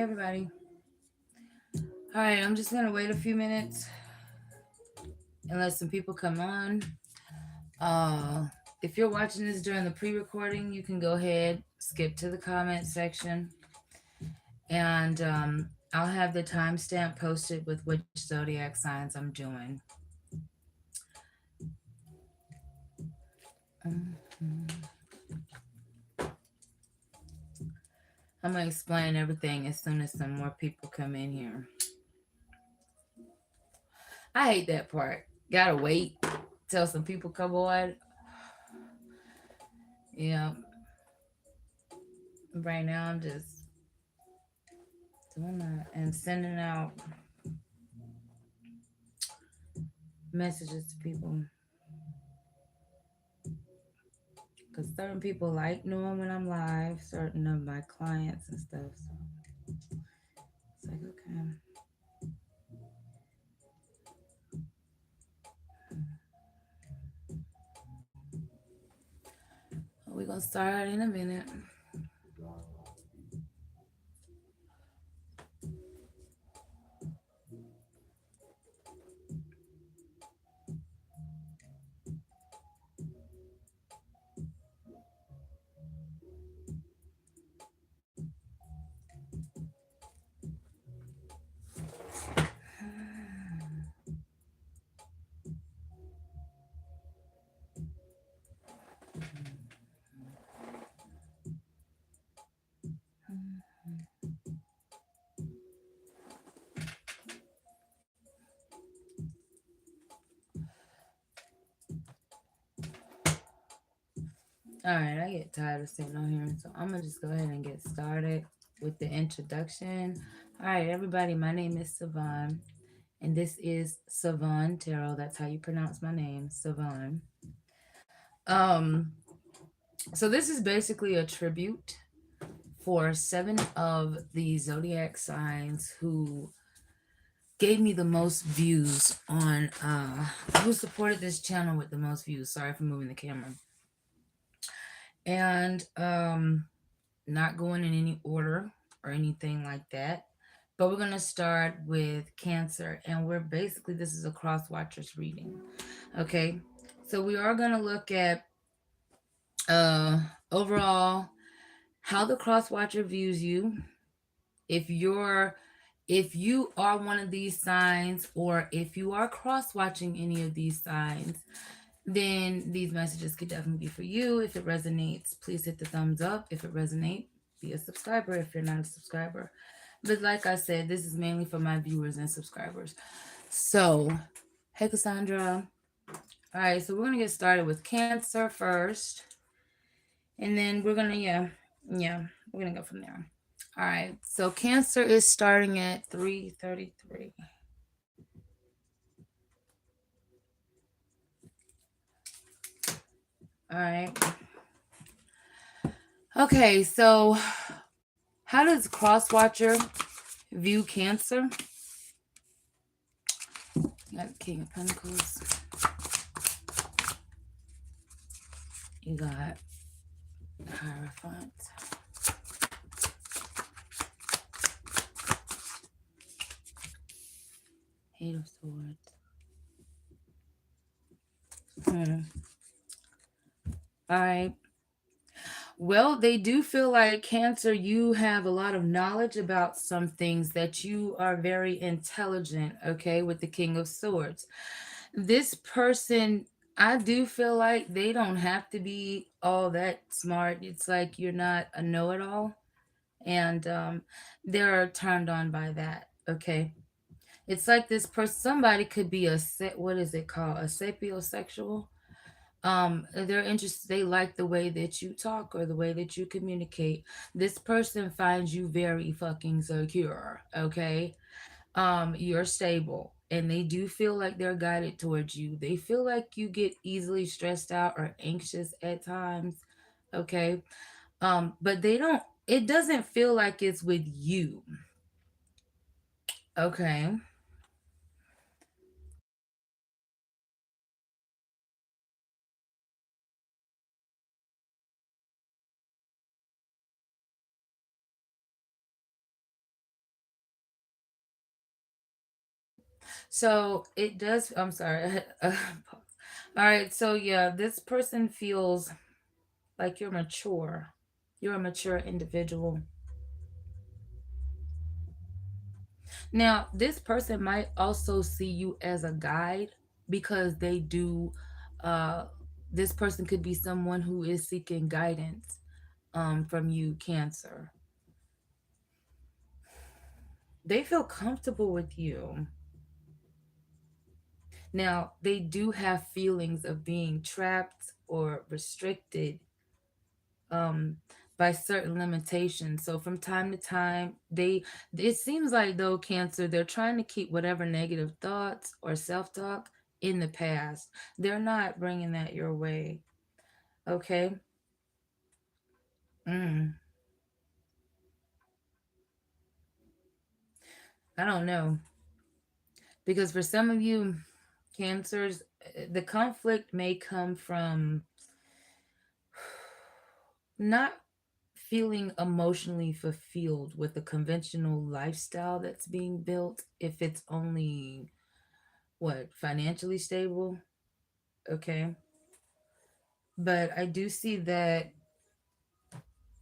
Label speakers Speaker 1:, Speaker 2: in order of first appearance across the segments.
Speaker 1: everybody. All right, I'm just gonna wait a few minutes and let some people come on. Uh, if you're watching this during the pre-recording, you can go ahead, skip to the comment section, and I'll have the timestamp posted with which zodiac signs I'm doing. I'm gonna explain everything as soon as some more people come in here. I hate that part. Gotta wait till some people come on. Yeah. Right now I'm just doing that and sending out messages to people because certain people like knowing when I'm live, certain of my clients and stuff. So it's like, okay. We're gonna start in a minute. All right, I get tired of sitting on here, so I'm gonna just go ahead and get started with the introduction. All right, everybody, my name is Savon, and this is Savon Tarot. That's how you pronounce my name, Savon. Um, so this is basically a tribute for 7 of the zodiac signs who gave me the most views on who supported this channel with the most views. Sorry for moving the camera. And not going in any order or anything like that. But we're gonna start with Cancer, and we're basically, this is a cross watchers reading. Okay. So we are gonna look at uh overall how the cross watcher views you. If you're if you are one of these signs, or if you are cross watching any of these signs, then these messages could definitely be for you. If it resonates, please hit the thumbs up. If it resonates, be a subscriber if you're not a subscriber. But like I said, this is mainly for my viewers and subscribers. So, hey Cassandra. All right, so we're gonna get started with Cancer first, and then we're gonna we're gonna go from there. All right, so Cancer is starting at 3:33. All right. Okay, so how does Crosswatcher view Cancer? You got King of Pentacles. You got Hierophant. Eight of Swords. All right. Well, they do feel like Cancer, you have a lot of knowledge about some things, that you are very intelligent, okay, with the King of Swords. This person, I do feel like they don't have to be all that smart. It's like you're not a know-it-all, and they're turned on by that, okay? It's like this person, somebody could be what is it called? A sapiosexual. They're interested, they like the way that you talk or the way that you communicate. This person finds you very fucking secure, okay? You're stable, and they do feel like they're guided towards you. They feel like you get easily stressed out or anxious at times, okay? But they don't, it doesn't feel like it's with you, okay? So it does. I'm sorry. All right. So yeah, this person feels like you're mature. You're a mature individual. Now, this person might also see you as a guide because they do. Uh, this person could be someone who is seeking guidance from you, Cancer. They feel comfortable with you. Now, they do have feelings of being trapped or restricted um, by certain limitations. So from time to time, it seems like though Cancer, they're trying to keep whatever negative thoughts or self-talk in the past. They're not bringing that your way. Okay. Mm, I don't know because for some of you, Cancers, the conflict may come from not feeling emotionally fulfilled with the conventional lifestyle that's being built if it's only what financially stable. Okay, but I do see that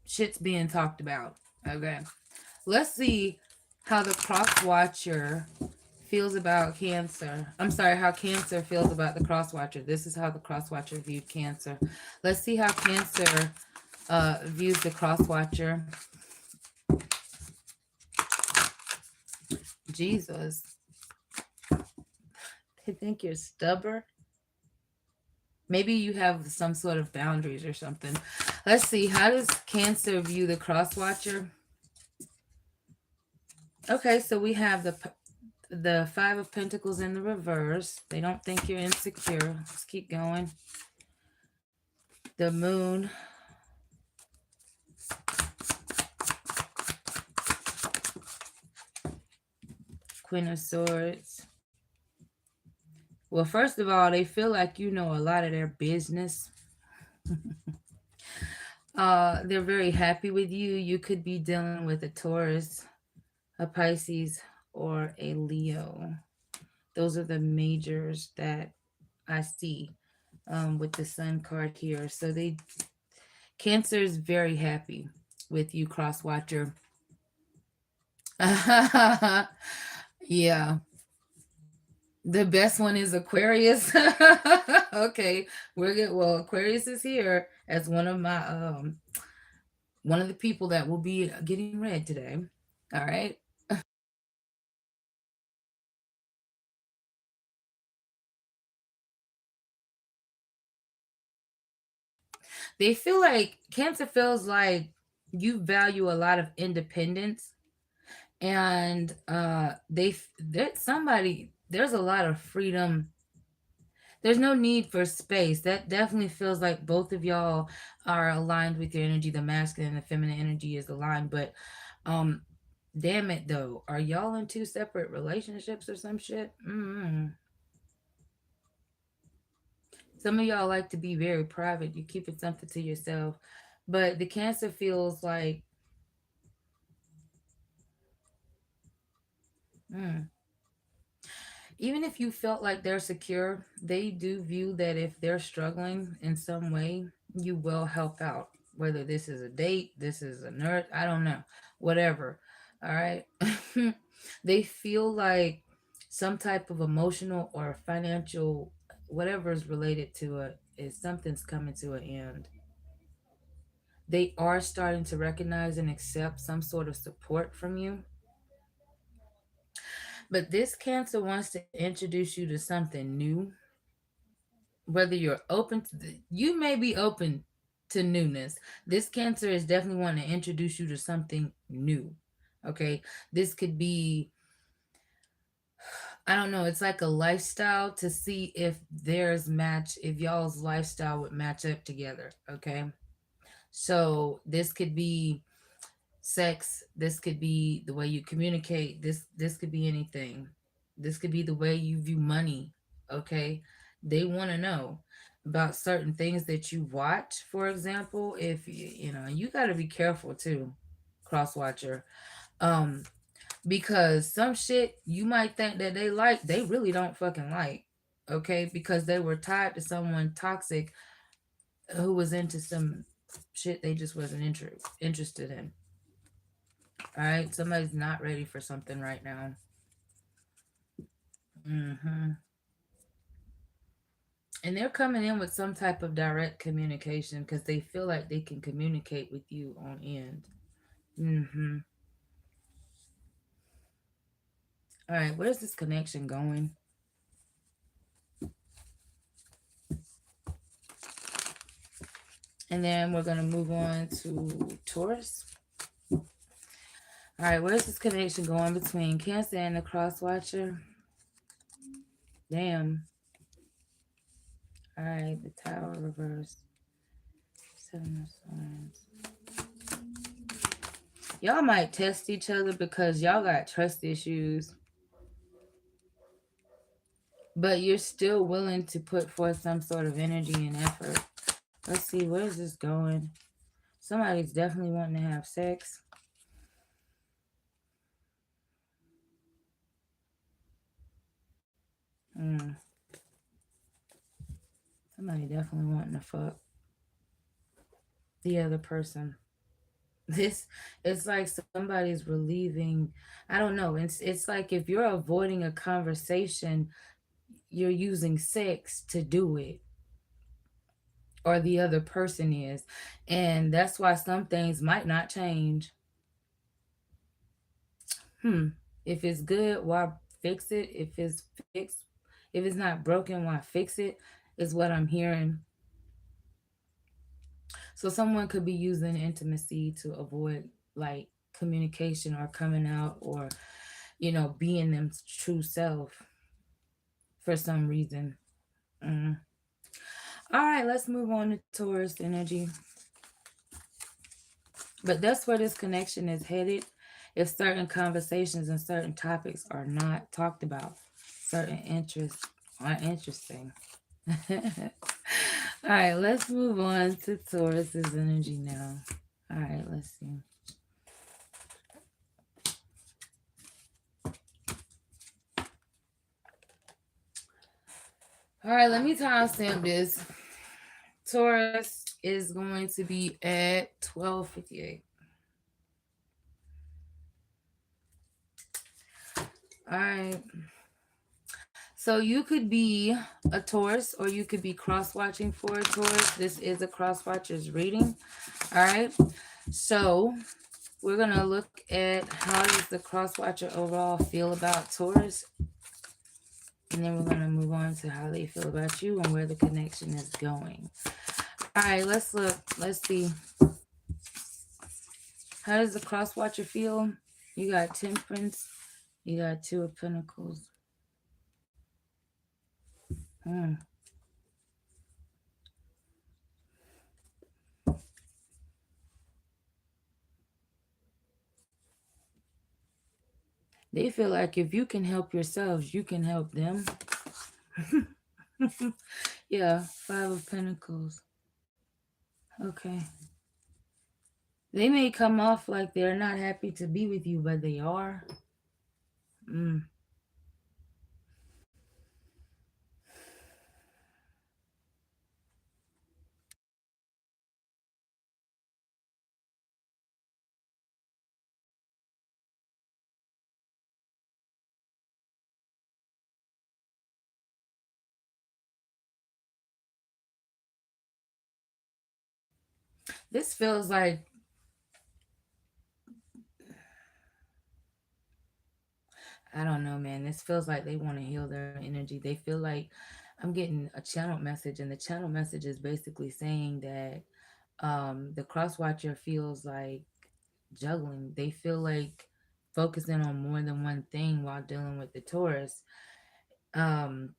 Speaker 1: shit's being talked about. Okay, let's see how the cross watcher feels about Cancer. I'm sorry, how Cancer feels about the cross watcher. This is how the cross watcher viewed Cancer. Let's see how Cancer views the cross watcher. Jesus, they think you're stubborn. Maybe you have some sort of boundaries or something. Let's see. How does Cancer view the cross watcher? Okay, so we have the Five of Pentacles in the reverse. They don't think you're insecure. Let's keep going. The Moon. Queen of Swords. Well, first of all, they feel like you know a lot of their business. They're very happy with you. You could be dealing with a Taurus, a Pisces, or a Leo. Those are the majors that I see with the Sun card here. So Cancer is very happy with you, Cross Watcher. Yeah, the best one is Aquarius. Okay, we're good. Well, Aquarius is here as one of the people that will be getting read today. All right. They feel like Cancer feels like you value a lot of independence, and there's a lot of freedom. There's no need for space. That definitely feels like both of y'all are aligned with your energy. The masculine and the feminine energy is aligned, but um damn it though, are y'all in two separate relationships or some shit? Some of y'all like to be very private. You keep it something to yourself, but the Cancer feels like mm, even if you felt like they're secure, they do view that if they're struggling in some way, you will help out. Whether this is a date, this is a nurse, I don't know, whatever. All right. They feel like some type of emotional or financial, whatever is related to it, is something's coming to an end. They are starting to recognize and accept some sort of support from you. But this Cancer wants to introduce you to something new, whether you're open to you may be open to newness. This Cancer is definitely wanting to introduce you to something new. Okay, this could be, I don't know, it's like a lifestyle to see if y'all's lifestyle would match up together. Okay, so this could be sex, this could be the way you communicate, this could be anything, this could be the way you view money. Okay, they want to know about certain things that you watch. For example, if you know, you got to be careful too, cross watcher. um because some shit you might think that they like, they really don't fucking like. Okay, because they were tied to someone toxic who was into some shit they just wasn't interested in. All right, somebody's not ready for something right now. hmm And they're coming in with some type of direct communication because they feel like they can communicate with you on end. hmm All right, where's this connection going? And then we're gonna move on to Taurus. All right, where's this connection going between Cancer and the Cross Watcher? Damn. All right, the Tower reverse. Seven of Swords. Y'all might test each other because y'all got trust issues, but you're still willing to put forth some sort of energy and effort. Let's see, where's this going? Somebody's definitely wanting to have sex. Mm, somebody definitely wanting to fuck the other person. This, it's like somebody's relieving. I don't know. It's like if you're avoiding a conversation, you're using sex to do it, or the other person is, and that's why some things might not change. Hmm. If it's good, why fix it? If it's fixed, if it's not broken, why fix it? Is what I'm hearing. So someone could be using intimacy to avoid like communication or coming out, or being them true self for some reason. Mm. All right, let's move on to Taurus energy. But that's where this connection is headed. If certain conversations and certain topics are not talked about, certain interests are interesting. All right, let's move on to Taurus's energy now. All right, let's see. All right, let me timestamp this. Taurus is going to be at 12:58. All right. So you could be a Taurus or you could be cross watching for a Taurus. This is a cross watcher's reading. All right. So we're going to look at how does the cross watcher overall feel about Taurus. And then we're going to move on to how they feel about you and where the connection is going. All right, let's look. Let's see. How does the cross watcher feel? You got Temperance. You got Two of Pentacles. Hmm. They feel like if you can help yourselves, you can help them. Yeah, Five of Pentacles. Okay. They may come off like they're not happy to be with you, but they are. Mm. This feels like, I don't know, man. This feels like they want to heal their energy. They feel like I'm getting a channel message, and the channel message is basically saying that the cross watcher feels like juggling. They feel like focusing on more than one thing while dealing with the Taurus. Um,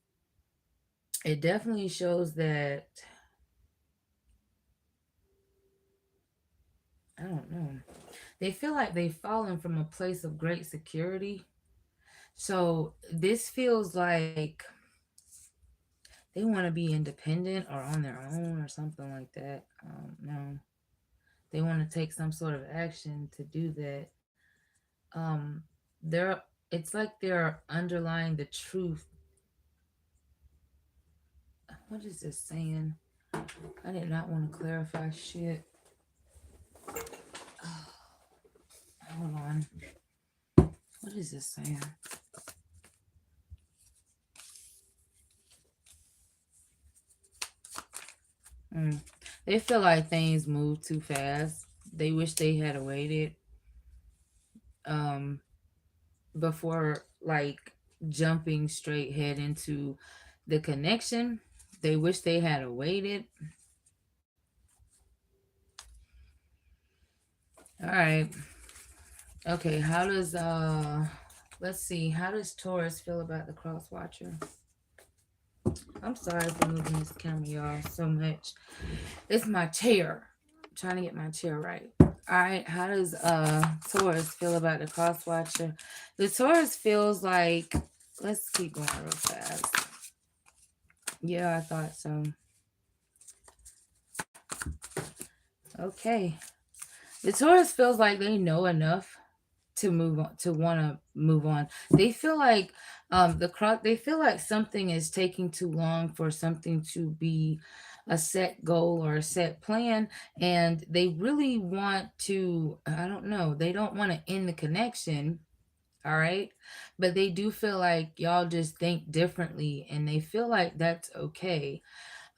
Speaker 1: it definitely shows that, I don't know. They feel like they've fallen from a place of great security. So this feels like they want to be independent or on their own or something like that. I don't know. They want to take some sort of action to do that. Um, they're it's like they're underlying the truth. What is this saying? I did not want to clarify shit. Hold on. What is this saying? Mm. They feel like things move too fast. They wish they had waited um before like jumping straight head into the connection. They wish they had waited. All right. Okay, how does let's see, how does Taurus feel about the cross watcher? I'm sorry for moving this camera, y'all, so much. It's my chair. I'm trying to get my chair right. Alright, how does Taurus feel about the cross watcher? The Taurus feels like, let's keep going real fast. Yeah, I thought so. Okay. The Taurus feels like they know enough to move on, to want to move on. They feel like they feel like something is taking too long for something to be a set goal or a set plan, and they really want to, I don't know, they don't want to end the connection. All right, but they do feel like y'all just think differently, and they feel like that's okay.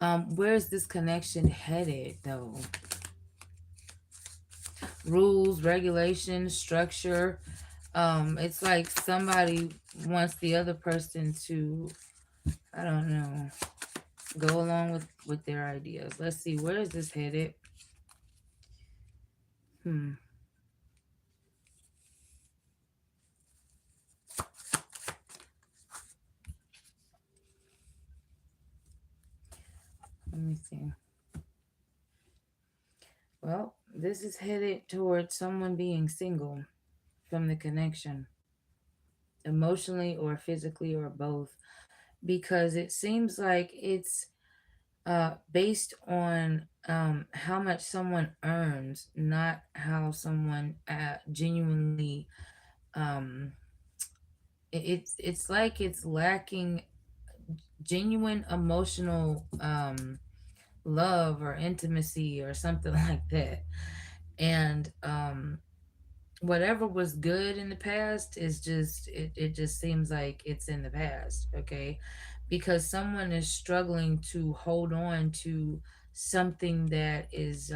Speaker 1: Where's this connection headed though? Rules, regulations, structure. It's like somebody wants the other person to, I don't know, go along with their ideas. Let's see, where is this headed? Hmm. Let me see. Well, this is headed towards someone being single from the connection, emotionally or physically or both, because it seems like it's based on how much someone earns, not how someone genuinely um, it's like it's lacking genuine emotional love or intimacy or something like that. And whatever was good in the past is just it just seems like it's in the past. Okay, because someone is struggling to hold on to something that is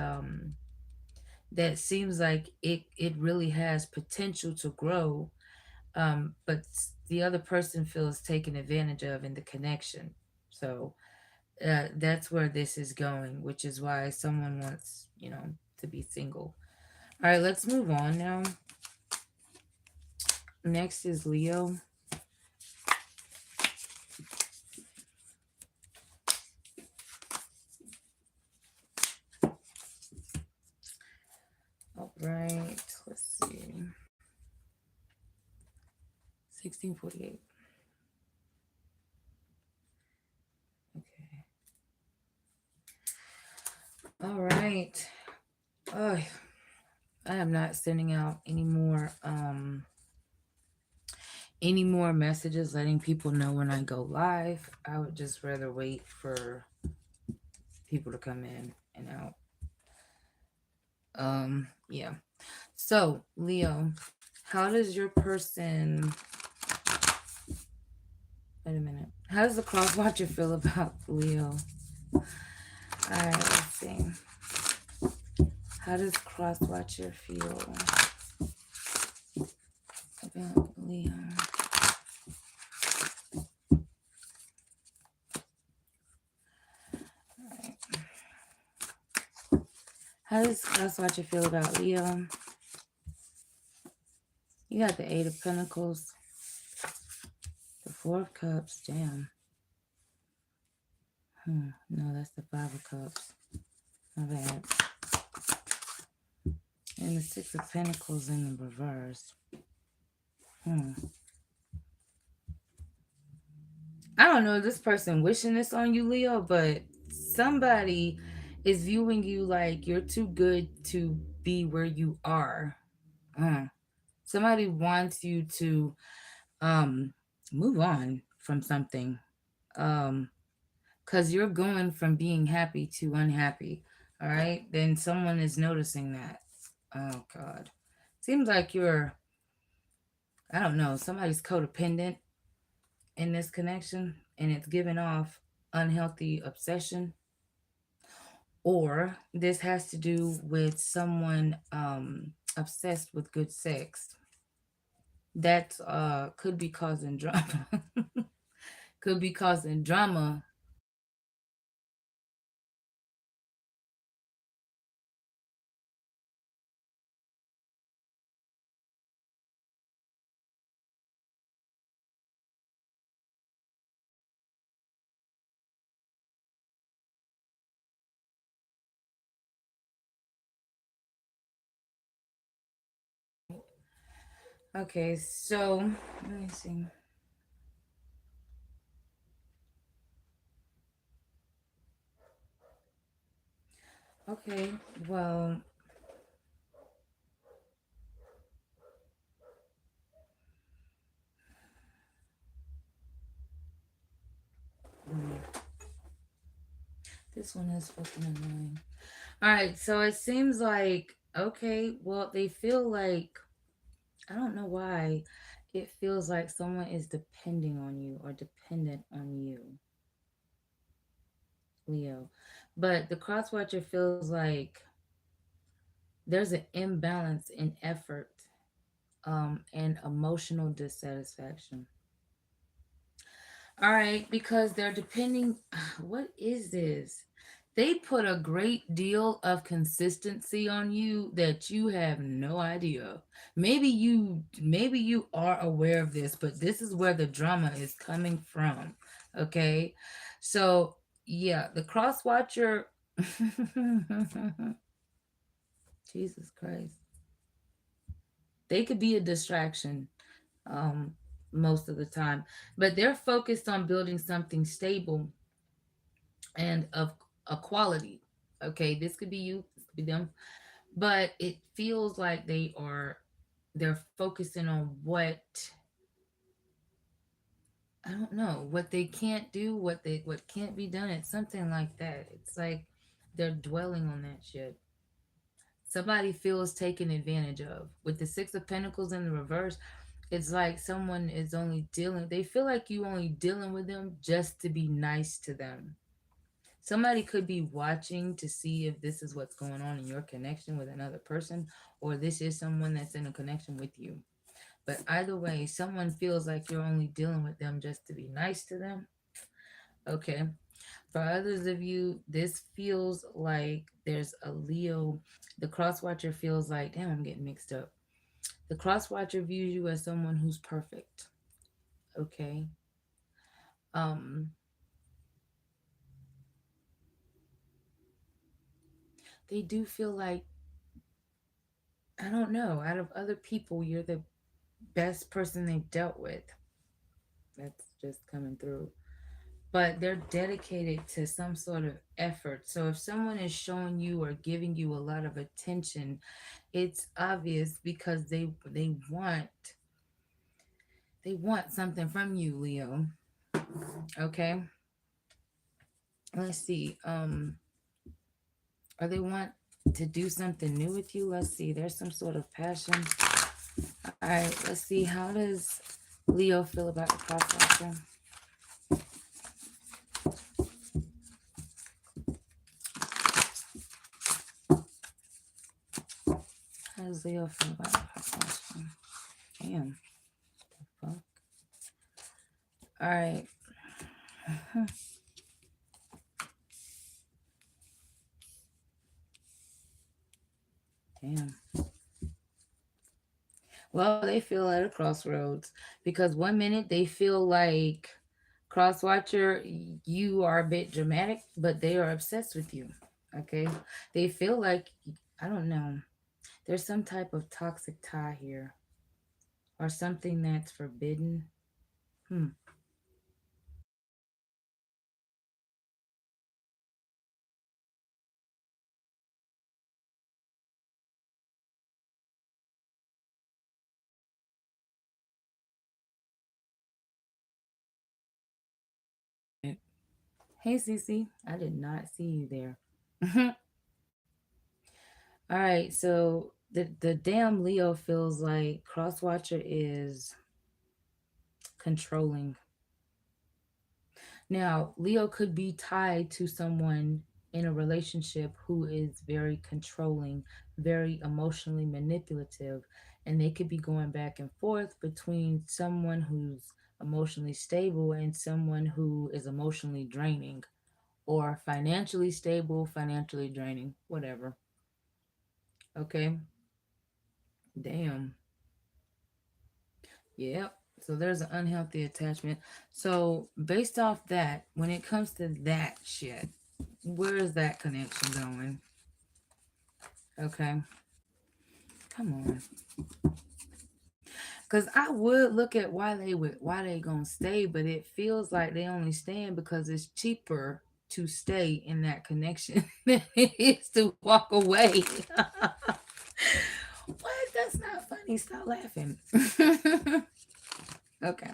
Speaker 1: that seems like it really has potential to grow, but the other person feels taken advantage of in the connection. So that's where this is going, which is why someone wants, to be single. All right, let's move on now. Next is Leo. All right, let's see. 1648. Okay. All right. Oh, I am not sending out any more messages letting people know when I go live. I would just rather wait for people to come in and out. Yeah. So, Leo, how does your person wait a minute. How does the cross watcher feel about Leo? Alright, let's see. How does cross watcher feel about Leo? How does cross watcher feel about Leo? You got the Eight of Pentacles, the Four of Cups. Damn. No, that's the Five of Cups. My bad. And the Six of Pentacles in the reverse. I don't know this person wishing this on you, Leo, but somebody is viewing you like you're too good to be where you are. Somebody wants you to um move on from something. Um because you're going from being happy to unhappy. All right, then someone is noticing that. Oh God, seems like you're, I don't know, somebody's codependent in this connection, and it's giving off unhealthy obsession. Or this has to do with someone obsessed with good sex. That could be causing drama. Could be causing drama. Okay, so let me see. Okay, well, mm, this one is fucking annoying. All right, so it seems like, okay, well, they feel like, I don't know why, it feels like someone is depending on you or dependent on you, Leo. But the cross watcher feels like there's an imbalance in effort and emotional dissatisfaction. All right, because they're depending. What is this? They put a great deal of consistency on you that you have no idea. Maybe you are aware of this, but this is where the drama is coming from. Okay? So, yeah, the cross watcher Jesus Christ. They could be a distraction um most of the time, but they're focused on building something stable and of a quality. Okay, this could be you, this could be them, but it feels like they're focusing on what, I don't know, what they can't do, what can't be done. It's something like that. It's like they're dwelling on that shit. Somebody feels taken advantage of. With the Six of Pentacles in the reverse, it's like someone is only dealing, they feel like you only dealing with them just to be nice to them. Somebody could be watching to see if this is what's going on in your connection with another person, or this is someone that's in a connection with you. But either way, someone feels like you're only dealing with them just to be nice to them. Okay. For others of you, this feels like there's a Leo. The cross watcher feels like, damn, I'm getting mixed up. The cross watcher views you as someone who's perfect. Okay. Um, they do feel like, I don't know, out of other people, you're the best person they've dealt with. That's just coming through. But they're dedicated to some sort of effort. So if someone is showing you or giving you a lot of attention, it's obvious because they want something from you, Leo. Okay? Let's see. Or they want to do something new with you. Let's see. There's some sort of passion. All right, let's see. How does Leo feel about the cross watcher? How does Leo feel about the cross watcher? Damn. Fuck. All right. Damn. Well, they feel at a crossroads because one minute they feel like crosswatcher, you are a bit dramatic, but they are obsessed with you. Okay, they feel like, I don't know. There's some type of toxic tie here, or something that's forbidden. Hmm. Hey, Cece. I did not see you there. All right, so the damn Leo feels like Crosswatcher is controlling. Now, Leo could be tied to someone in a relationship who is very controlling, very emotionally manipulative, and they could be going back and forth between someone who's emotionally stable and someone who is emotionally draining, or financially stable, financially draining, whatever. Okay. Damn. Yep. So there's an unhealthy attachment. So based off that, when it comes to that shit, where is that connection going? Okay. Come on. Cause I would look at why they gonna stay, but it feels like they only staying because it's cheaper to stay in that connection than it is to walk away. What? That's not funny. Stop laughing. Okay.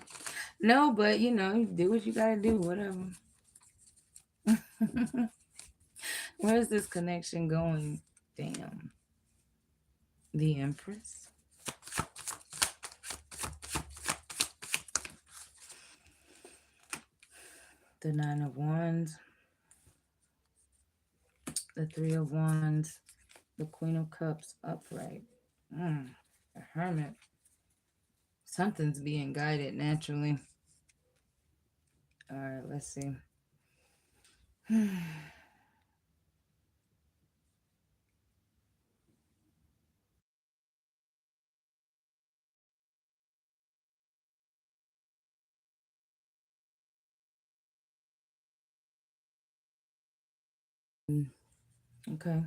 Speaker 1: No, but you do what you gotta do, whatever. Where's this connection going? Damn. The Empress. The Nine of Wands. The Three of Wands. The Queen of Cups upright. The Hermit. Something's being guided naturally. All right, let's see. Okay.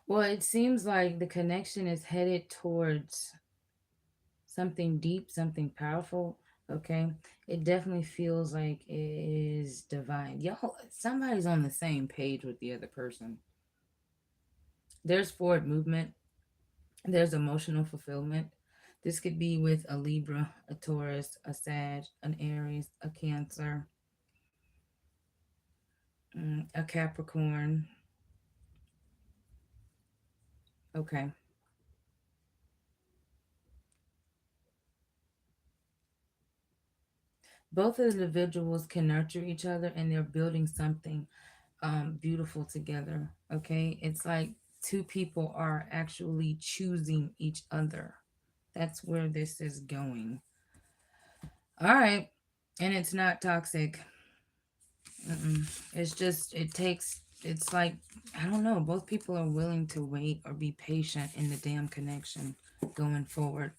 Speaker 1: Well, it seems like the connection is headed towards something deep, something powerful. Okay. It definitely feels like it is divine. Y'all, somebody's on the same page with the other person. There's forward movement, there's emotional fulfillment. This could be with a Libra, a Taurus, a Sag, an Aries, a Cancer, a Capricorn. Okay. Both individuals can nurture each other and they're building something beautiful together. Okay. It's like two people are actually choosing each other. That's where this is going. All right. And it's not toxic. It's just, it's like, I don't know, both people are willing to wait or be patient in the damn connection going forward.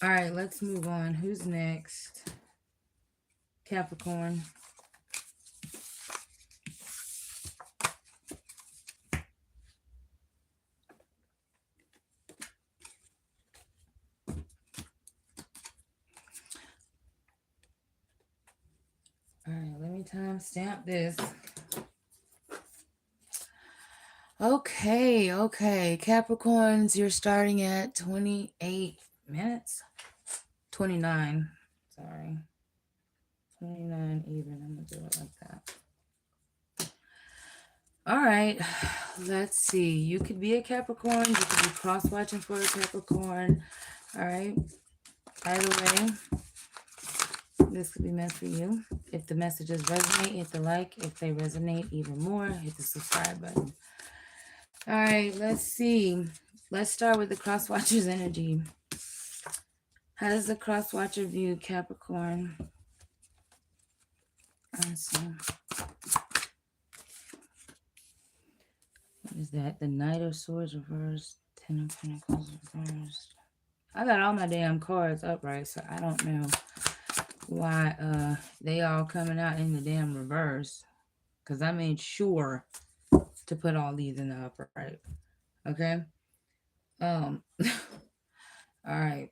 Speaker 1: All right, let's move on. Who's next? Capricorn. All right, let me time stamp this. Okay. Capricorns, you're starting at 28 minutes. 29. Sorry. 29 even. I'm going to do it like that. All right. Let's see. You could be a Capricorn. You could be cross watching for a Capricorn. All right. Either way, this could be meant for you. If the messages resonate, hit the like. If they resonate even more, hit the subscribe button. All right, let's see. Let's start with the cross watcher's energy. How does the cross watcher view Capricorn? Let's see. What is that? The Knight of Swords reversed. Ten of Pentacles reversed. I got all my damn cards upright, so I don't know why they all coming out in the damn reverse. Because I made sure to put all these in the upright. Okay? All right.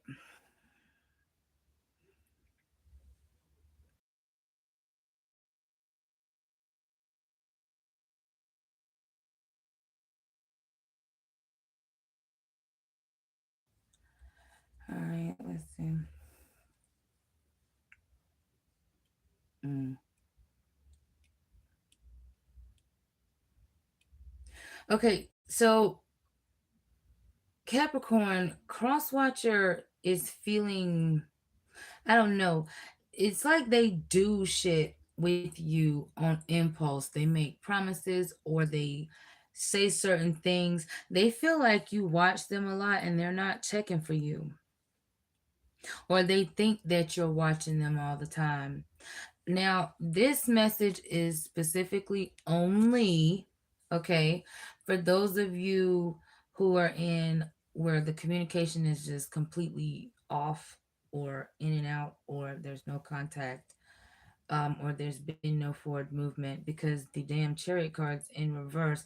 Speaker 1: All right, let's see. Mm. Okay, so Capricorn, Crosswatcher is feeling, I don't know. It's like they do shit with you on impulse. They make promises or they say certain things. They feel like you watch them a lot and they're not checking for you. Or they think that you're watching them all the time. Now, this message is specifically only, okay, for those of you who are in where the communication is just completely off or in and out, or there's no contact, or there's been no forward movement because the damn chariot card's in reverse.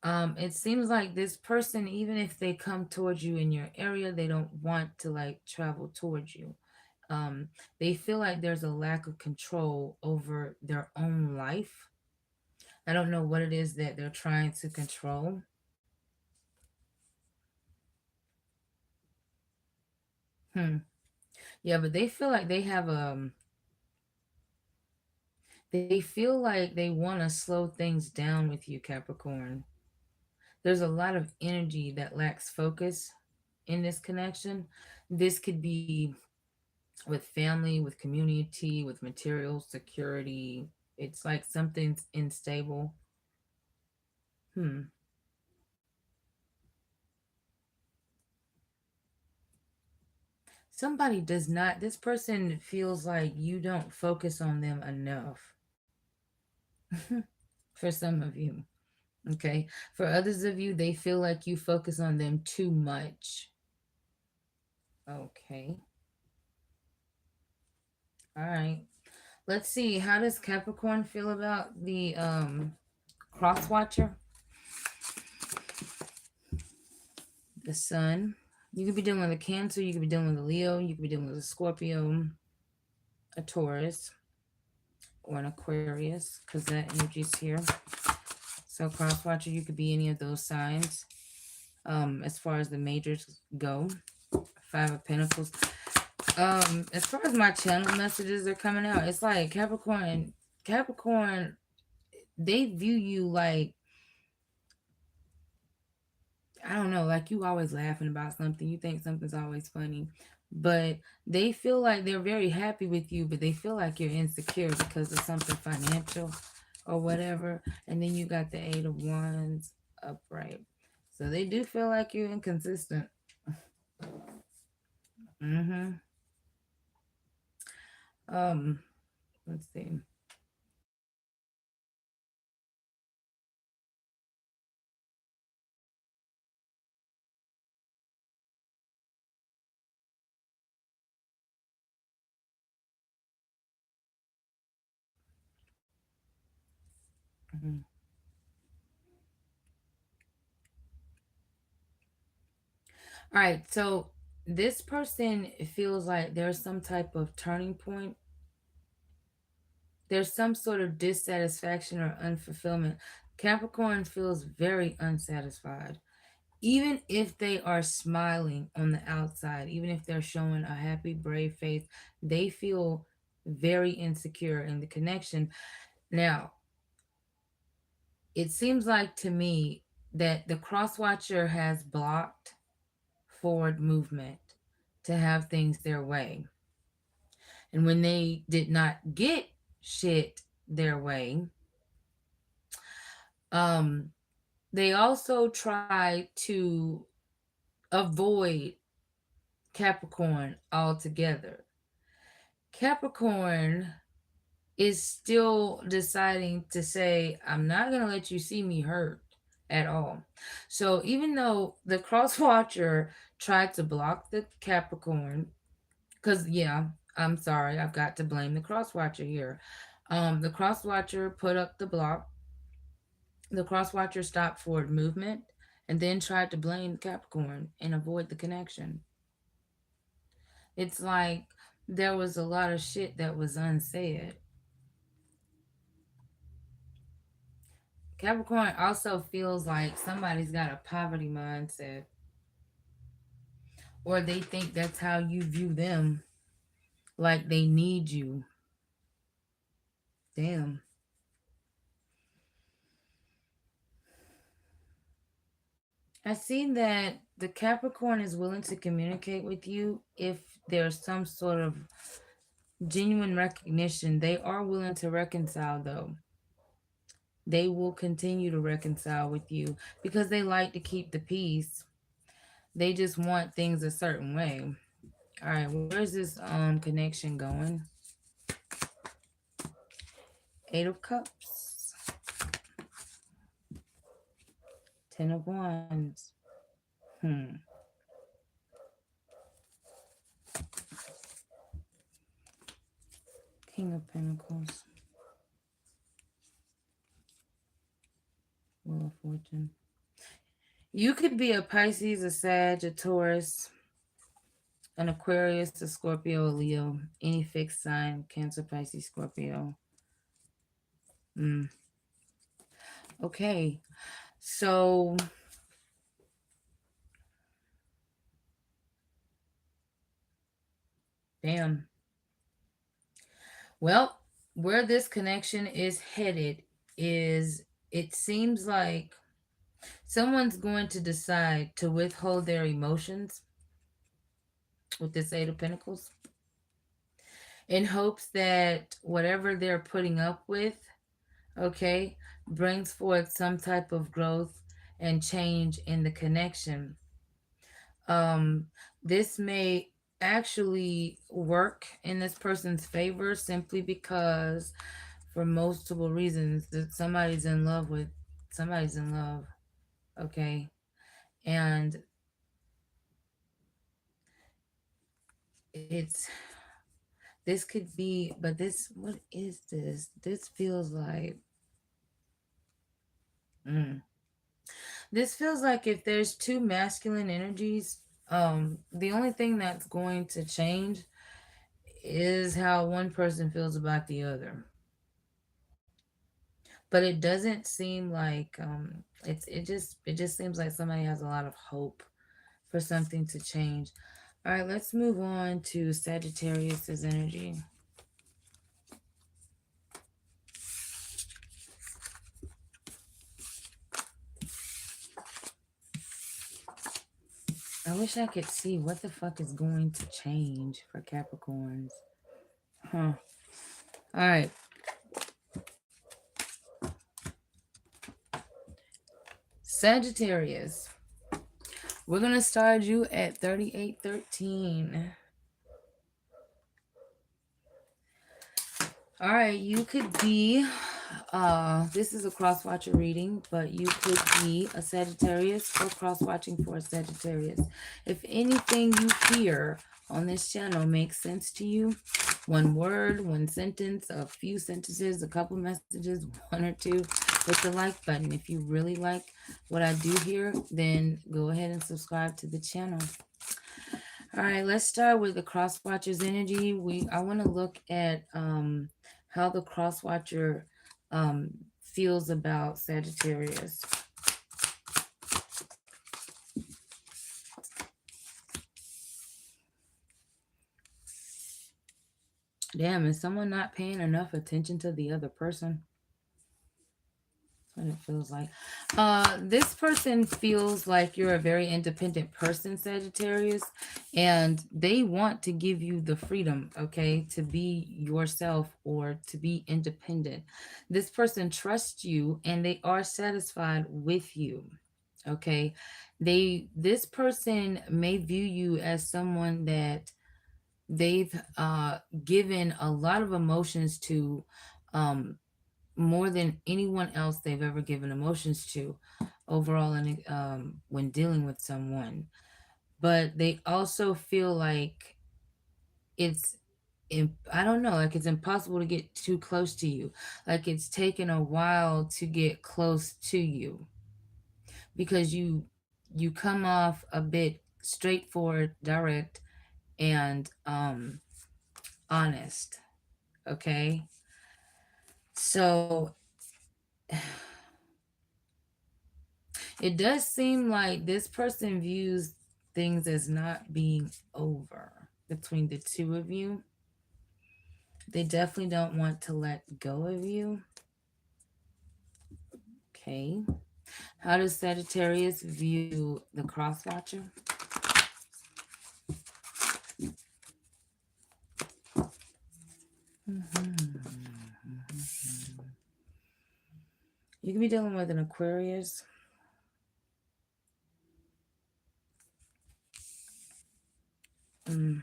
Speaker 1: It seems like this person, even if they come towards you in your area, they don't want to like travel towards you. um, they feel like there's a lack of control over their own life. I don't know what it is that they're trying to control. Hmm. Yeah, but they feel like they have they feel like they want to slow things down with you, Capricorn. There's a lot of energy that lacks focus in this connection. This could be with family, with community, with material security. It's like something's unstable. Hmm. Somebody does not, this person feels like you don't focus on them enough. For some of you, okay? For others of you, they feel like you focus on them too much. Okay. All right. Let's see. How does Capricorn feel about the cross watcher? The sun. You could be dealing with a Cancer, you could be dealing with a Leo, you could be dealing with a Scorpio, a Taurus, or an Aquarius, because that energy's here. So cross watcher, you could be any of those signs. As far as the majors go, Five of Pentacles. As far as my channel messages are coming out, it's like Capricorn, they view you like, I don't know, like you always laughing about something. You think something's always funny. But they feel like they're very happy with you, but they feel like you're insecure because of something financial or whatever. And then you got the Eight of Wands upright. So they do feel like you're inconsistent. Mm-hmm. Um, let's see. Mhm. All right, so this person feels like there's some type of turning point. There's some sort of dissatisfaction or unfulfillment. Capricorn feels very unsatisfied. Even if they are smiling on the outside, even if they're showing a happy, brave face, they feel very insecure in the connection. Now, it seems like to me that the cross watcher has blocked forward movement to have things their way. And when they did not get shit their way, um, they also tried to avoid Capricorn altogether. Capricorn is still deciding to say, I'm not going to let you see me hurt at all. So even though the cross watcher tried to block the Capricorn, because, yeah, I'm sorry, I've got to blame the cross watcher here. The cross watcher put up the block. The cross watcher stopped forward movement and then tried to blame Capricorn and avoid the connection. It's like there was a lot of shit that was unsaid. Capricorn also feels like somebody's got a poverty mindset, or they think that's how you view them, like they need you. Damn. I see that the Capricorn is willing to communicate with you if there's some sort of genuine recognition. They are willing to reconcile, though. They will continue to reconcile with you because they like to keep the peace. They just want things a certain way. All right, where's this connection going? Eight of Cups, Ten of Wands. Hmm. King of Pentacles, Wheel of Fortune. You could be a Pisces, a Sag, a Taurus, an Aquarius, a Scorpio, a Leo, any fixed sign, Cancer, Pisces, Scorpio. Mm. Okay, so damn. Well, where this connection is headed is it seems like someone's going to decide to withhold their emotions with this Eight of Pentacles in hopes that whatever they're putting up with, okay, brings forth some type of growth and change in the connection. Um, this may actually work in this person's favor simply because, for multiple reasons, that somebody's in love, okay, and it's this could be, but this what is this? This feels like. Mm. This feels like if there's two masculine energies, the only thing that's going to change is how one person feels about the other. But it doesn't seem like it just seems like somebody has a lot of hope for something to change. All right, let's move on to Sagittarius's energy. I wish I could see what the fuck is going to change for Capricorns. Huh. All right. Sagittarius. We're going to start you at 3813. All right, you could be this is a cross watcher reading, but you could be a Sagittarius or cross watching for a Sagittarius. If anything you hear on this channel makes sense to you, one word, one sentence, a few sentences, a couple messages, one or two, hit the like button. If you really like what I do here, then go ahead and subscribe to the channel. All right, let's start with the cross watcher's energy. I want to look at how the cross watcher um, feels about Sagittarius. Damn, is someone not paying enough attention to the other person? What it feels like. This person feels like you're a very independent person, Sagittarius, and they want to give you the freedom, okay, to be yourself or to be independent. This person trusts you and they are satisfied with you, okay. This person may view you as someone that they've given a lot of emotions to, um, more than anyone else they've ever given emotions to overall, and when dealing with someone. But they also feel like it's I don't know, like it's impossible to get too close to you, like it's taken a while to get close to you because you come off a bit straightforward, direct, and honest, okay. So it does seem like this person views things as not being over between the two of you. They definitely don't want to let go of you. Okay. How does Sagittarius view the cross watcher? You can be dealing with an Aquarius. Mm.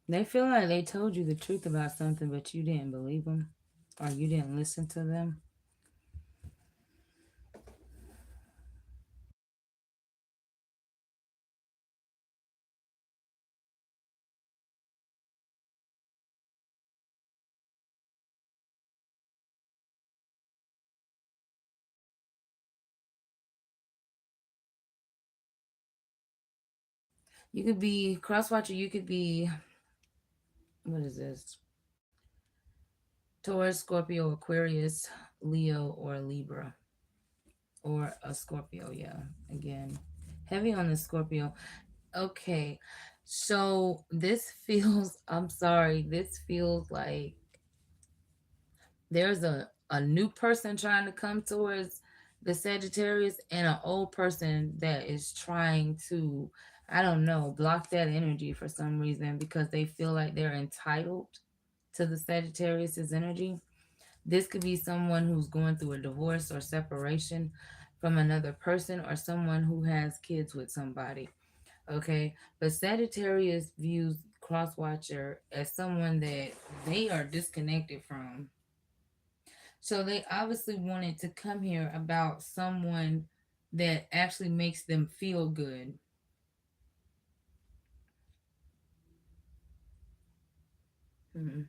Speaker 1: They feel like they told you the truth about something, but you didn't believe them or you didn't listen to them. You could be cross watcher. You could be, what is this? Taurus, Scorpio, Aquarius, Leo, or Libra, or a Scorpio. Yeah, again, heavy on the Scorpio. Okay, so this feels, I'm sorry, this feels like there's a new person trying to come towards the Sagittarius and an old person that is trying to, I don't know, block that energy for some reason because they feel like they're entitled to the Sagittarius's energy. This could be someone who's going through a divorce or separation from another person or someone who has kids with somebody. Okay. But Sagittarius views Crosswatcher as someone that they are disconnected from. So they obviously wanted to come here about someone that actually makes them feel good. Hmm.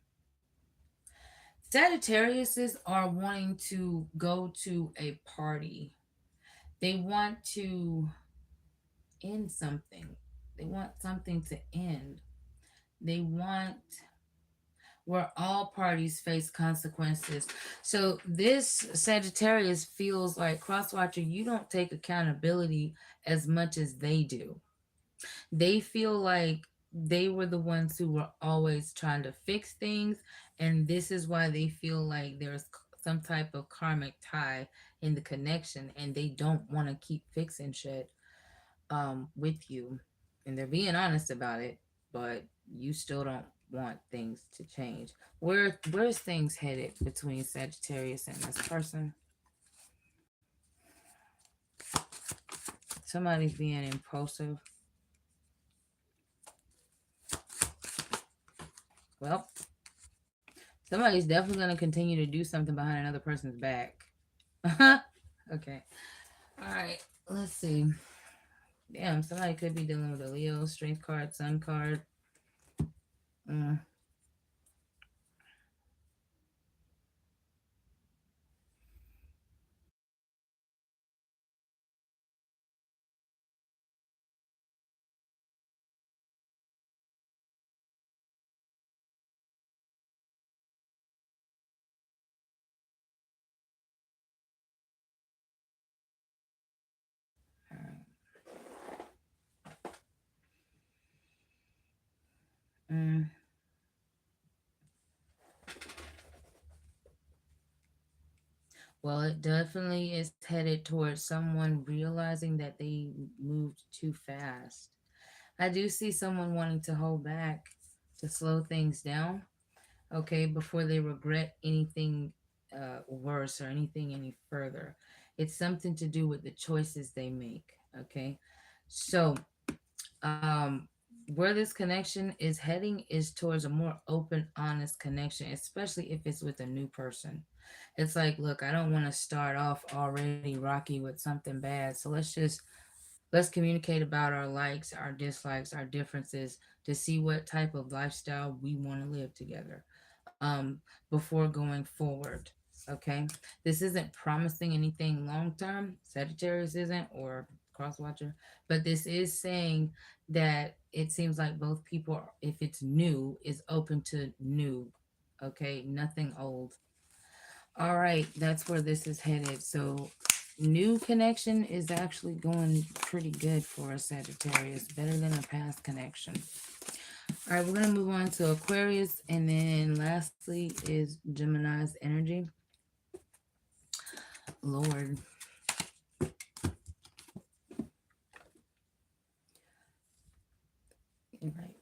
Speaker 1: Sagittariuses are wanting to go to a party. They want to end something. They want something to end. They want where all parties face consequences. So this Sagittarius feels like Crosswatcher, you don't take accountability as much as they do. They feel like they were the ones who were always trying to fix things, and this is why they feel like there's some type of karmic tie in the connection, and they don't want to keep fixing shit with you, and they're being honest about it, but you still don't want things to change. Where's things headed between Sagittarius and this person? Somebody's being impulsive. Well, somebody's definitely going to continue to do something behind another person's back. Okay. All right. Let's see. Damn, somebody could be dealing with a Leo, strength card, sun card. Mm. All right. Mm. Well, it definitely is headed towards someone realizing that they moved too fast. I do see someone wanting to hold back to slow things down, okay, before they regret anything worse or anything any further. It's something to do with the choices they make, okay? So, um, where this connection is heading is towards a more open, honest connection, especially if it's with a new person. It's like, look, I don't want to start off already rocky with something bad. So let's communicate about our likes, our dislikes, our differences to see what type of lifestyle we want to live together before going forward. Okay. This isn't promising anything long term. Sagittarius isn't, or Crosswatcher, but this is saying that it seems like both people, if it's new, is open to new. Okay. Nothing old. All right. That's where this is headed. So, new connection is actually going pretty good for a Sagittarius, better than a past connection. All right, we're gonna move on to Aquarius, and then lastly is Gemini's energy. Lord, all right.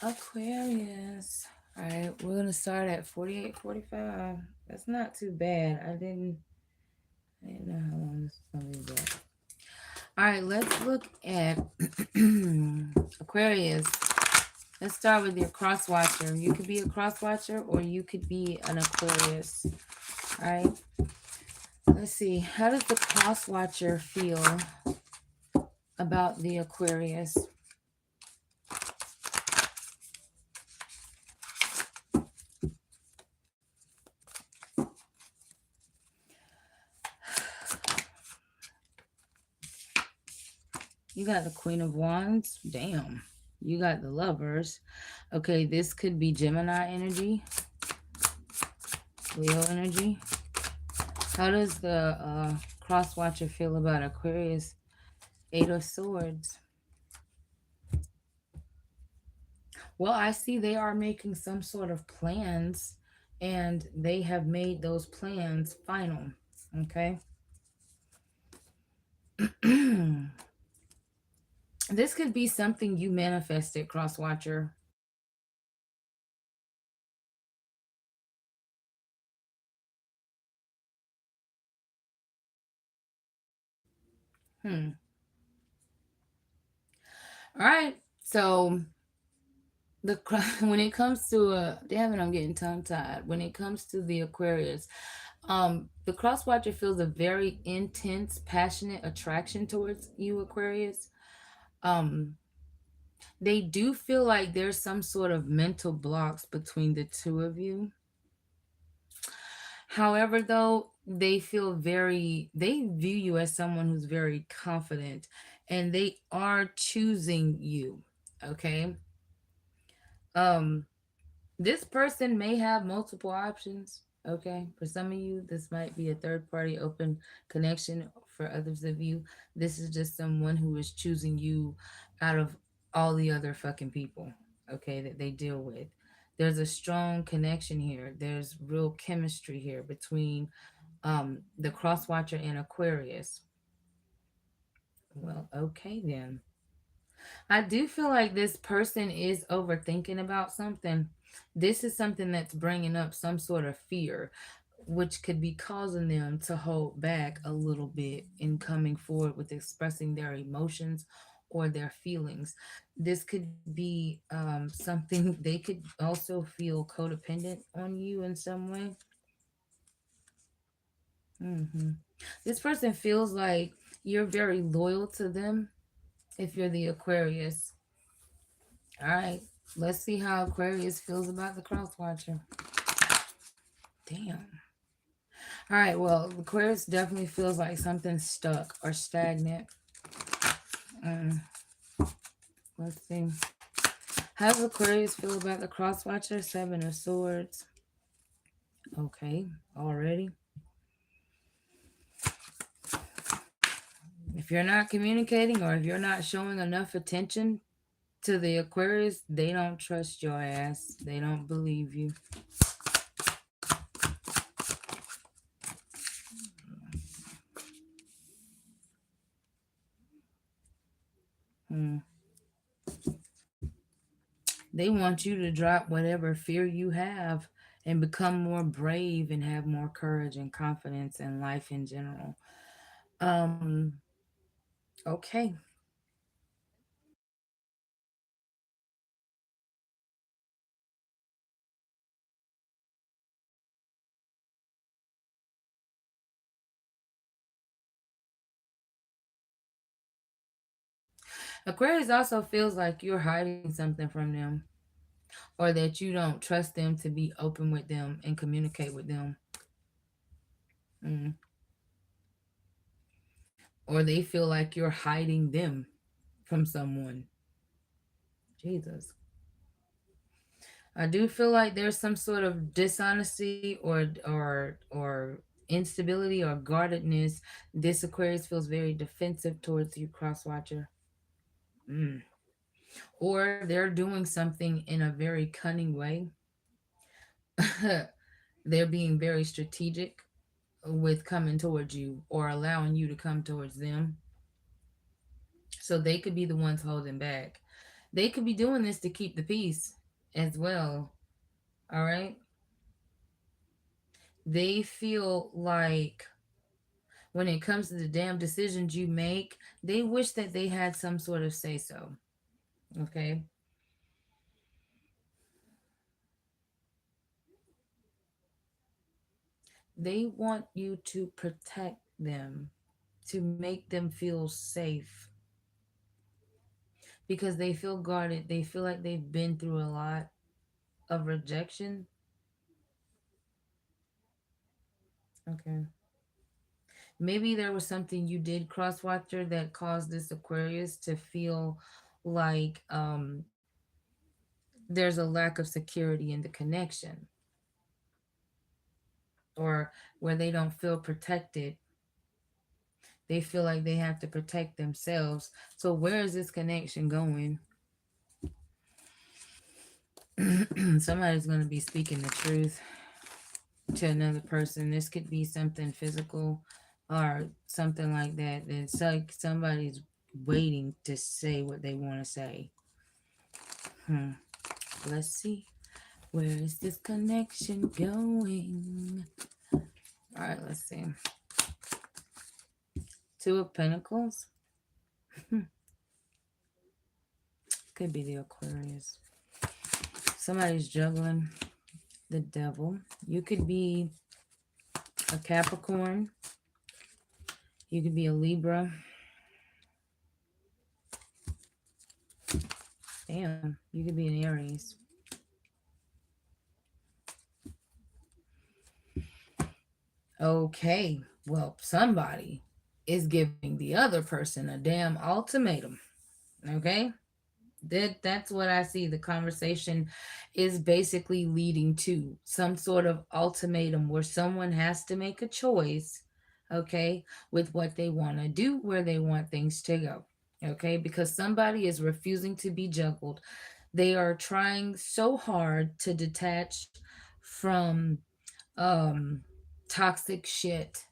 Speaker 1: Aquarius. All right, we're gonna start at 48:45. That's not too bad. I didn't know how long this is gonna be. But all right, let's look at Aquarius. Let's start with your cross watcher. You could be a cross watcher or you could be an Aquarius. All right. Let's see. How does the cross watcher feel about the Aquarius? You got the Queen of Wands. Damn. You got the Lovers. Okay, this could be Gemini energy, Leo energy. How does the cross watcher feel about Aquarius? Eight of Swords. Well, I see they are making some sort of plans and they have made those plans final. Okay. This could be something you manifested, cross watcher. Hmm. All right. So the when it comes to damn it, I'm getting tongue tied. When it comes to the Aquarius, the cross watcher feels a very intense, passionate attraction towards you, Aquarius. Um, they do feel like there's some sort of mental blocks between the two of you. However, though, they view you as someone who's very confident and they are choosing you. Okay. Um, this person may have multiple options. Okay. For some of you, this might be a third party open connection. For others of you, this is just someone who is choosing you out of all the other fucking people, okay, that they deal with. There's a strong connection here. There's real chemistry here between the cross watcher and Aquarius. Well, okay then. I do feel like this person is overthinking about something. This is something that's bringing up some sort of fear, which could be causing them to hold back a little bit in coming forward with expressing their emotions or their feelings. This could be something they could also feel codependent on you in some way. hmm This person feels like you're very loyal to them if you're the Aquarius. All right, let's see how Aquarius feels about the cross watcher. Damn. All right, well, Aquarius definitely feels like something's stuck or stagnant. Mm, let's see. How does Aquarius feel about the cross watcher? Seven of Swords. Okay, already. If you're not communicating or if you're not showing enough attention to the Aquarius, they don't trust your ass. They don't believe you. Hmm. They want you to drop whatever fear you have and become more brave and have more courage and confidence in life in general. Um, okay. Aquarius also feels like you're hiding something from them or that you don't trust them to be open with them and communicate with them. Mm. Or they feel like you're hiding them from someone. Jesus. I do feel like there's some sort of dishonesty or instability or guardedness. This Aquarius feels very defensive towards you, cross watcher. Mm. Or they're doing something in a very cunning way. They're being very strategic with coming towards you or allowing you to come towards them. So they could be the ones holding back. They could be doing this to keep the peace as well. All right. They feel like when it comes to the damn decisions you make, they wish that they had some sort of say so. Okay. They want you to protect them, to make them feel safe because they feel guarded. They feel like they've been through a lot of rejection. Okay. Maybe there was something you did, crosswatcher, that caused this Aquarius to feel like there's a lack of security in the connection, or where they don't feel protected. They feel like they have to protect themselves. So where is this connection going? Somebody's going to be speaking the truth to another person. This could be something physical or something like that. It's like somebody's waiting to say what they want to say. Hmm. Let's see. Where is this connection going? All right, let's see. Two of Pentacles. Could be the Aquarius. Somebody's juggling. The Devil. You could be a Capricorn. You could be a Libra. Damn, you could be an Aries. Okay, well, somebody is giving the other person a damn ultimatum. Okay? That's what I see. The conversation is basically leading to some sort of ultimatum where someone has to make a choice, okay, with what they want to do, where they want things to go. Okay, because somebody is refusing to be juggled. They are trying so hard to detach from um toxic shit.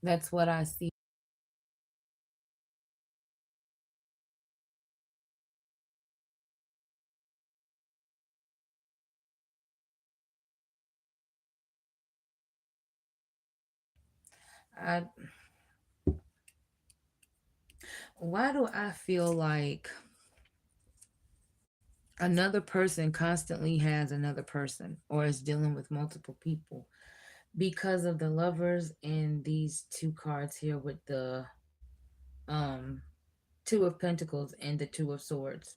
Speaker 1: That's what I see. I Why do I feel like another person constantly has another person or is dealing with multiple people because of the lovers and these two cards here with the um two of pentacles and the two of swords?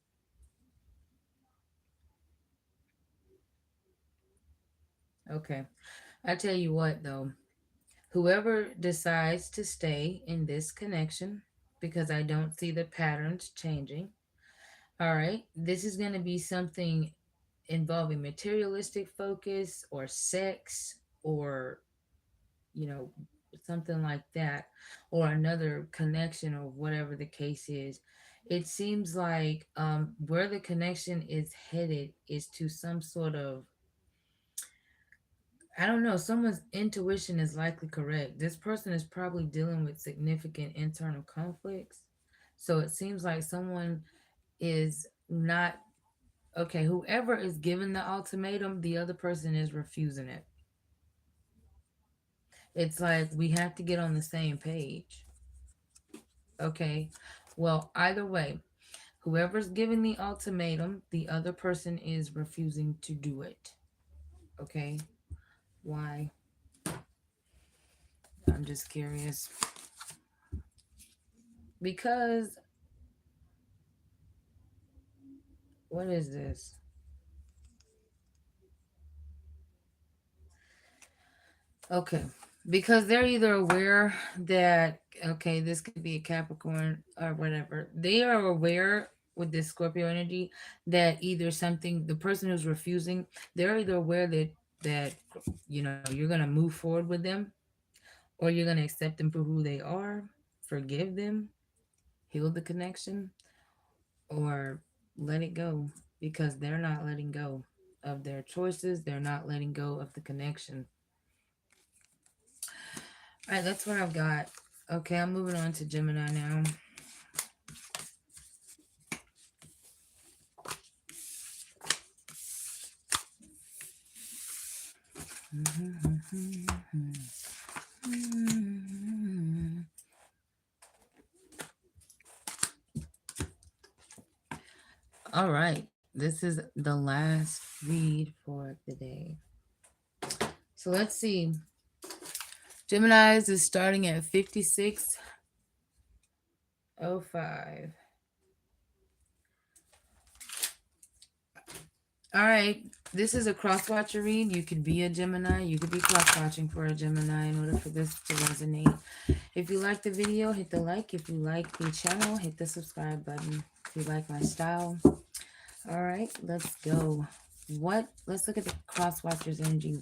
Speaker 1: Okay, I tell you what though, whoever decides to stay in this connection, because I don't see the patterns changing, all right, this is going to be something involving materialistic focus or sex, or you know, something like that, or another connection, or whatever the case is. It seems like where the connection is headed is to some sort of, I don't know, someone's intuition is likely correct. This person is probably dealing with significant internal conflicts. So it seems like someone is not, okay, whoever is given the ultimatum, the other person is refusing it. It's like we have to get on the same page. Okay. Well, either way, whoever's giving the ultimatum, the other person is refusing to do it. Okay. Why? I'm just curious. Because, what is this? Okay. Because they're either aware that, okay, this could be a Capricorn or whatever. They are aware with this Scorpio energy that either something, the person who's refusing, they're either aware that, you know, you're going to move forward with them, or you're going to accept them for who they are, forgive them, heal the connection, or let it go because they're not letting go of their choices. They're not letting go of the connection. All right, that's what I've got. Okay, I'm moving on to Gemini now. All right, this is the last read for the day. So let's see. Gemini's is starting at 56:05. All right, this is a cross watcher read. You could be a Gemini. You could be cross watching for a Gemini in order for this to resonate. If you like the video, hit the like. If you like the channel, hit the subscribe button. If you like my style. All right, let's go. Let's look at the cross watcher's energy.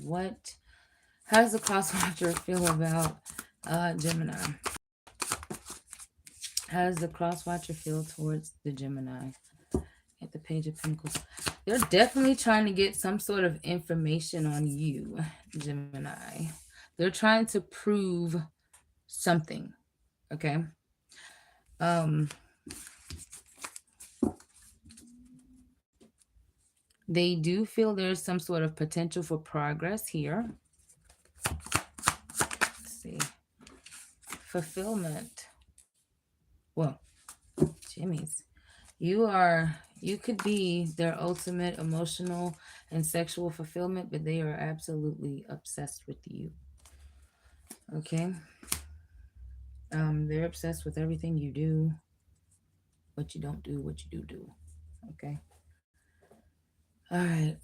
Speaker 1: How does the cross watcher feel about Gemini? How does the cross watcher feel towards the Gemini? At the Page of Pentacles. They're definitely trying to get some sort of information on you, Gemini. They're trying to prove something. Okay. They do feel there's some sort of potential for progress here. Let's see. Fulfillment. Well, Jimmy's. You could be their ultimate emotional and sexual fulfillment, but they are absolutely obsessed with you. Okay. They're obsessed with everything you do, what you don't do, what you do. Okay. All right.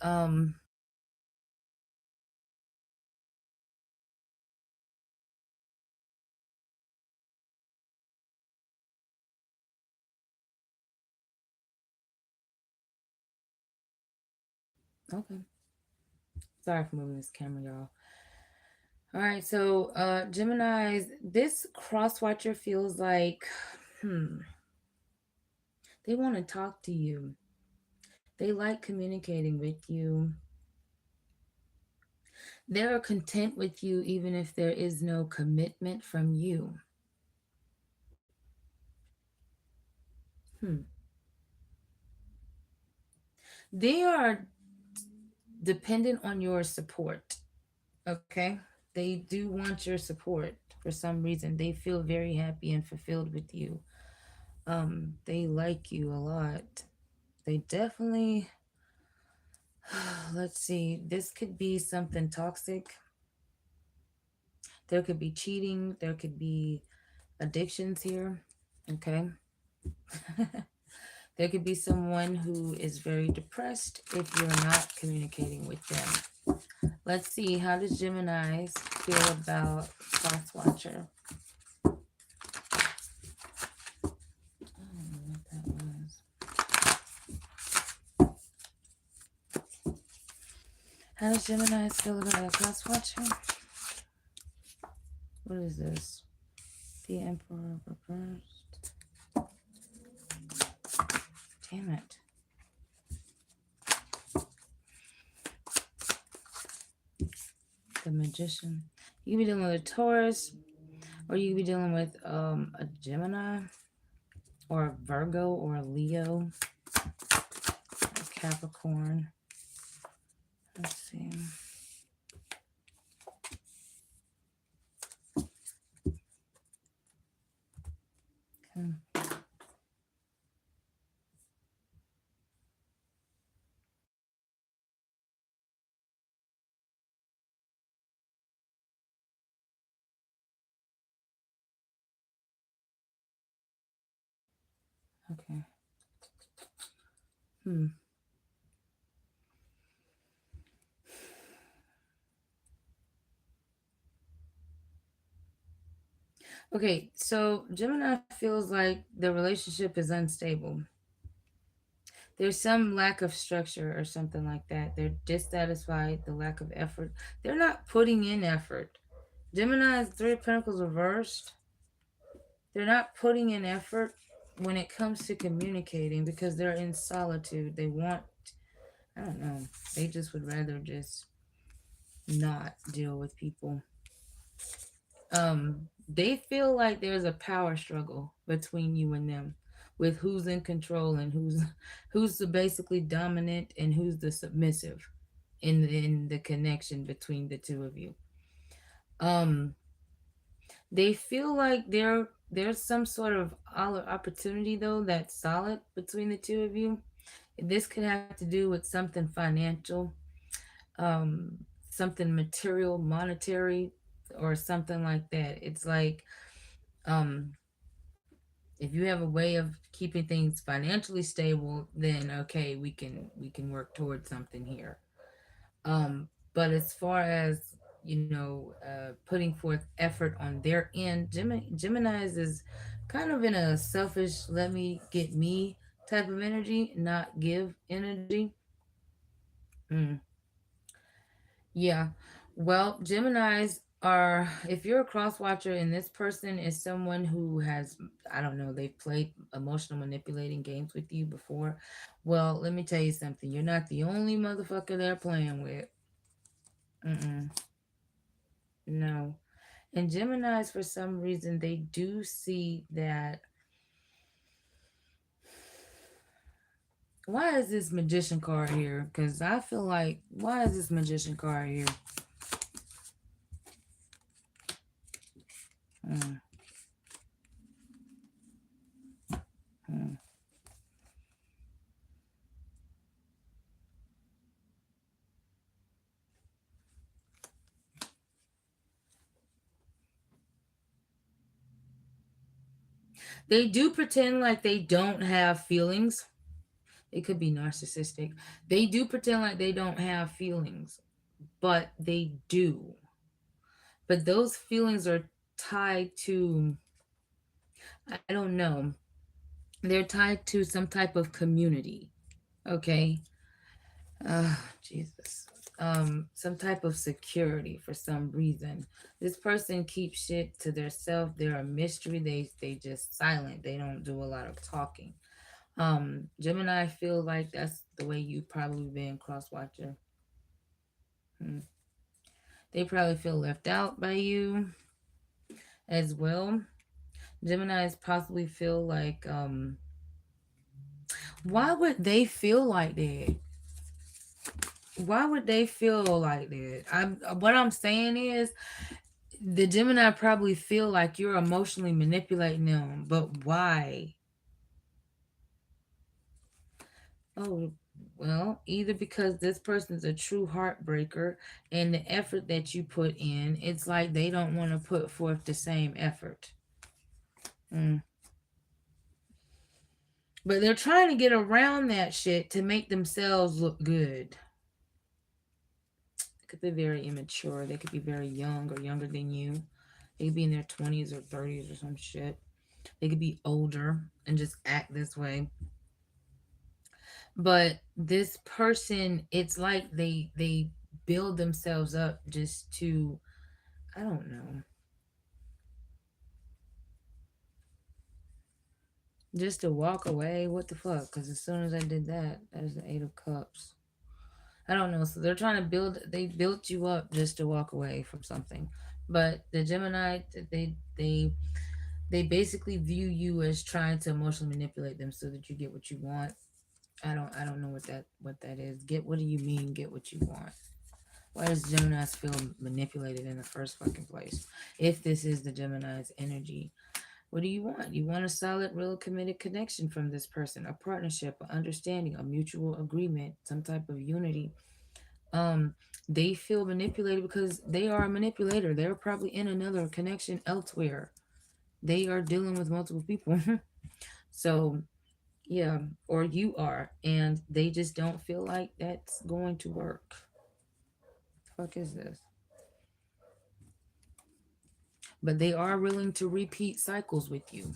Speaker 1: Okay. Sorry for moving this camera, y'all. All right, so Gemini's, this cross watcher feels like, they want to talk to you. They like communicating with you. They're content with you even if there is no commitment from you. They are dependent on your support. Okay? They do want your support for some reason. They feel very happy and fulfilled with you. They like you a lot. They definitely, let's see, this could be something toxic. There could be cheating. There could be addictions here. Okay. There could be someone who is very depressed if you're not communicating with them. Let's see, how does Gemini's feel about Cross Watcher? I don't know what that was. How does Gemini's feel about a Cross Watcher? What is this? The Emperor reversed. Damn it. The Magician. You could be dealing with a Taurus, or you could be dealing with a Gemini, or a Virgo, or a Leo, a Capricorn. Let's see. Okay. Okay. Okay, so Gemini feels like the relationship is unstable. There's some lack of structure or something like that. They're dissatisfied, the lack of effort. They're not putting in effort. Gemini's Three of Pentacles reversed. They're not putting in effort when it comes to communicating because they're in solitude. They want, I don't know, they just would rather just not deal with people. They feel like there's a power struggle between you and them, with who's in control and who's the basically dominant and who's the submissive in the connection between the two of you. Um, they feel like there's some sort of opportunity though that's solid between the two of you. This could have to do with something financial, um, something material, monetary, or something like that. It's like, um, if you have a way of keeping things financially stable, then okay, we can work towards something here. But as far as putting forth effort on their end, Gemini's is kind of in a selfish, let me get me type of energy, not give energy. Mm, yeah. Well, Geminis are, if you're a cross watcher and this person is someone who has, I don't know, they've played emotional manipulating games with you before. Well, let me tell you something. You're not the only motherfucker they're playing with. Mm-mm. No. And Geminis, for some reason, they do see that. Why is this magician card here? Because I feel like, why is this magician card here? Mm, mm. They do pretend like they don't have feelings. It could be narcissistic. They do pretend like they don't have feelings, but they do. But those feelings are tied to, I don't know, they're tied to some type of community. Okay. Jesus. Some type of security for some reason. This person keeps shit to themselves. They're a mystery. They just silent. They don't do a lot of talking. Gemini feel like that's the way you probably been cross watcher. Hmm. They probably feel left out by you as well. Geminis possibly feel like, why would they feel like that? Why would they feel like that? What I'm saying is the Gemini probably feel like you're emotionally manipulating them, but why? Oh, well, either because this person's a true heartbreaker and the effort that you put in, it's like they don't want to put forth the same effort. Mm. But they're trying to get around that shit to make themselves look good. They could be very immature. They could be very young or younger than you. They could be in their 20s or 30s or some shit. They could be older and just act this way. But this person, it's like they build themselves up just to, I don't know, just to walk away. What the fuck? Because as soon as I did that, there's the Eight of Cups. I don't know. So they're trying to build. They built you up just to walk away from something. But the Gemini, they basically view you as trying to emotionally manipulate them so that you get what you want. I don't know what that is. Get, what do you mean get what you want? Why does Gemini's feel manipulated in the first fucking place? If this is the Gemini's energy, what do you want? You want a solid, real, committed connection from this person, a partnership, an understanding, a mutual agreement, some type of unity. Um, they feel manipulated because they are a manipulator. They're probably in another connection elsewhere. They are dealing with multiple people. So, yeah, or you are, and they just don't feel like that's going to work. The fuck is this? But they are willing to repeat cycles with you.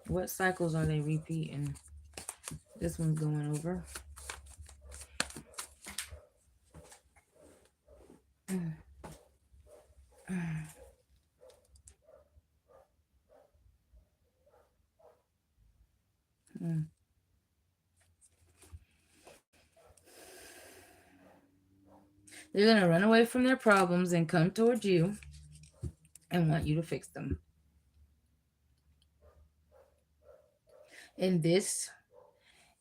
Speaker 1: What cycles are they repeating? This one's going over. Mm. They're going to run away from their problems and come towards you and want you to fix them. And this,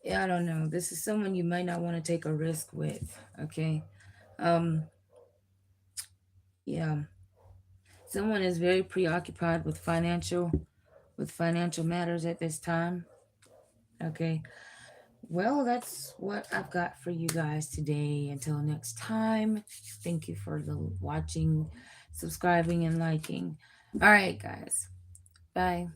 Speaker 1: yeah, I don't know. This is someone you might not want to take a risk with. Okay. Um, yeah. Someone is very preoccupied with financial matters at this time. Okay. Well, that's what I've got for you guys today. Until next time, thank you for the watching, subscribing, and liking. All right, guys. Bye.